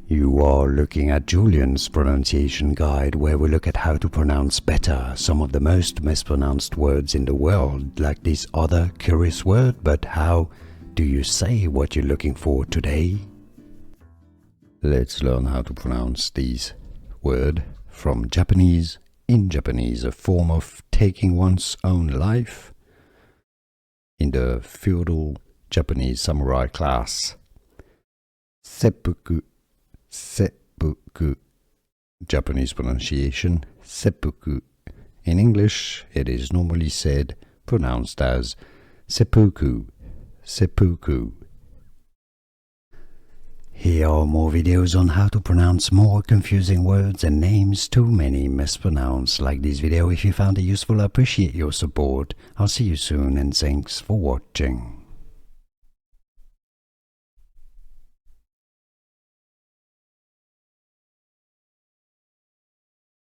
You are looking at Julian's pronunciation guide, where we look at how to pronounce better some of the most mispronounced words in the world, like this other curious word. But how do you say what you're looking for today? Let's learn how to pronounce this word from Japanese. In Japanese, a form of taking one's own life. In the feudal Japanese samurai class, seppuku, seppuku, Japanese pronunciation, seppuku. In English, it is normally pronounced as seppuku, seppuku. Here are more videos on how to pronounce more confusing words and names too many mispronounced. Like this video if you found it useful. I appreciate your support. I'll see you soon and thanks for watching.